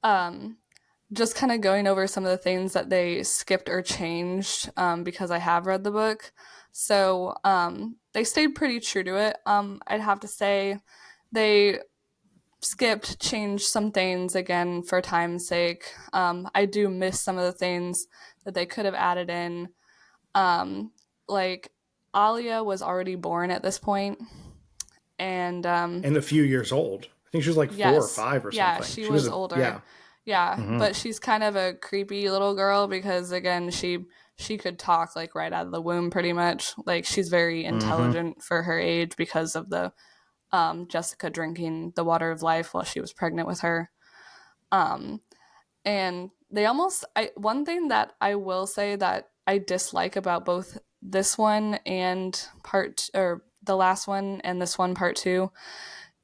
Um, just kind of going over some of the things that they skipped or changed because I have read the book. So they stayed pretty true to it. I'd have to say they skipped, changed some things again for time's sake. I do miss some of the things that they could have added in. Um, like Alia was already born at this point, and And a few years old. I think she was like 4 or 5 or yeah, something. she She was was a, older. yeah. Yeah, Hmm. but she's kind of a creepy little girl because again, she could talk like right out of the womb pretty much. Like she's very Hmm. intelligent for her age because of the Jessica drinking the water of life while she was pregnant with her. Um, and they almost one thing that I will say that I dislike about both this one and or the last one and this one part 2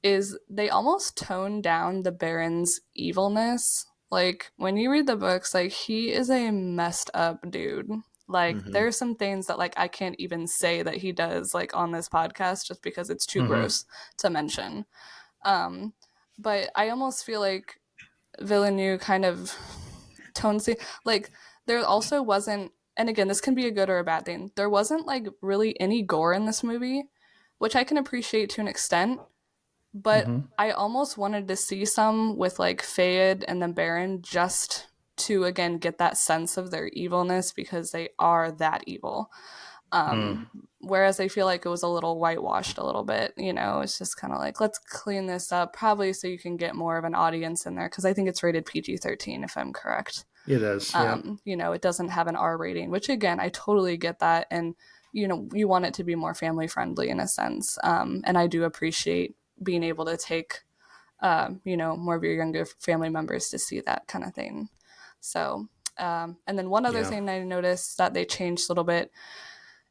is they almost tone down the Baron's evilness. Like when you read the books, like he is a messed up dude. Like Hmm. there's some things that like I can't even say that he does like on this podcast just because it's too Hmm. gross to mention. Um but I almost feel like Villeneuve kind of tones the like there also wasn't, and again this can be a good or a bad thing. There wasn't like really any gore in this movie, which I can appreciate to an extent, but Hmm. I almost wanted to see some with like Fayed and the Baron just to again get that sense of their evilness because they are that evil. Mm. Whereas I feel like it was a little whitewashed a little bit, you know, it's just kind of like, let's clean this up, probably so you can get more of an audience in there, because I think it's rated PG-13, if I'm correct. It is, yeah. You know, it doesn't have an R rating, which again, I totally get that. And, you know, you want it to be more family friendly in a sense. And I do appreciate being able to take, you know, more of your younger family members to see that kind of thing. So, and then one other Yeah. thing I noticed that they changed a little bit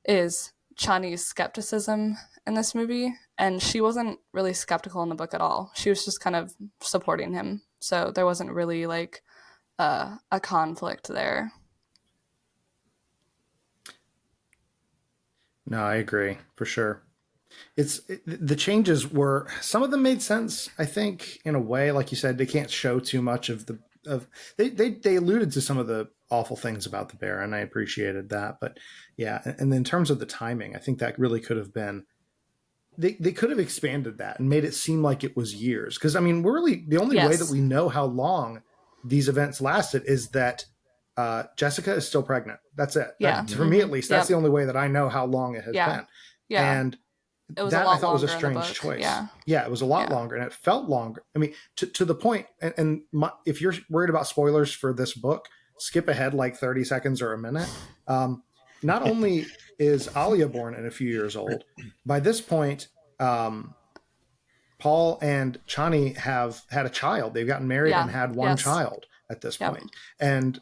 is Chani's skepticism in this movie. And she wasn't really skeptical in the book at all. She was just kind of supporting him. So there wasn't really like a conflict there. No, I agree for sure. The changes were, some of them made sense, I think, in a way. Like you said, they can't show too much of the of they alluded to some of the awful things about the Baron. I appreciated that, but yeah, and in terms of the timing, I think that really could have been, they could have expanded that and made it seem like it was years. Because I mean, we're really, the only way that Yes. we know how long these events lasted is that Jessica is still pregnant. That's it. Yeah. For me, at Mm-hmm. least, that's the Yep. only way that I know how long it has Yeah. been. Yeah. And It was a that I lot thought was a longer in the strange book. choice. Yeah. Yeah, it was a lot Yeah. longer, and it felt longer. I mean, to the point. And if you're worried about spoilers for this book, skip ahead like 30 seconds or a minute. Not only is Alia born and a few years old, by this point, um, Paul and Chani have had a child. They've gotten married and Yeah. had one Yes. child at this Yep. point. And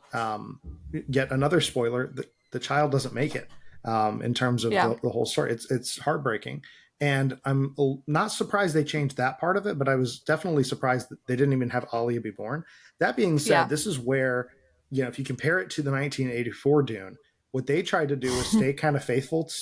yet another spoiler: the child doesn't make it. In terms of Yeah. the whole story, it's heartbreaking. And I'm not surprised they changed that part of it, but I was definitely surprised that they didn't even have Alia be born. That being said, Yeah. this is where, if you compare it to the 1984 Dune, what they tried to do was stay kind of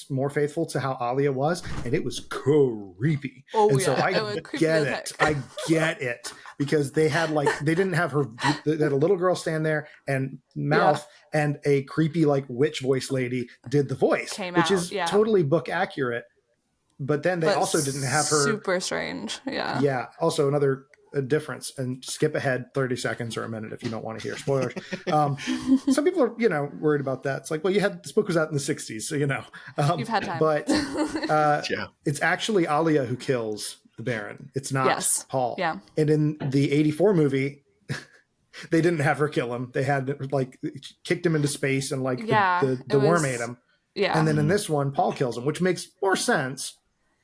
more faithful to how Alia was, and it was creepy. Oh And so yeah. I It was creepy get as it. heck. I get it, because they had they didn't have her, they had a little girl stand there and Yeah. mouth, and a creepy like witch voice lady did the voice, Came which out. is Yeah. totally book accurate. But then they But also didn't have her. super strange. Yeah. Yeah, also another difference. And skip ahead 30 seconds or a minute if you don't want to hear spoilers. Some people are, worried about that. It's like, well, this book was out in the 60s, so You've had time. but uh, Yeah. it's actually Alia who kills the Baron. It's not Yes. Paul. Yeah. And in the 84 movie, they didn't have her kill him. They had like kicked him into space, and like Yeah. It the worm ate was. him. And Yeah. then in this one, Paul kills him, which makes more sense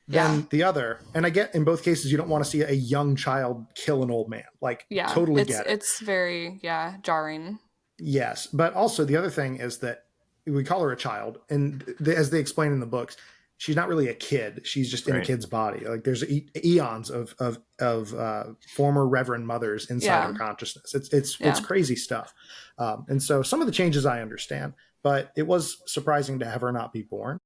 Yeah. than the other. And I get, in both cases, you don't want to see a young child kill an old man. Like, Yeah. totally get it. It's very jarring. Yes. But also the other thing is that we call her a child. And as they explain in the books, she's not really a kid. She's just in a Right. kid's body. Like there's eons of former reverend mothers inside Yeah. her consciousness. It's crazy stuff. And so some of the changes I understand, but it was surprising to have her not be born.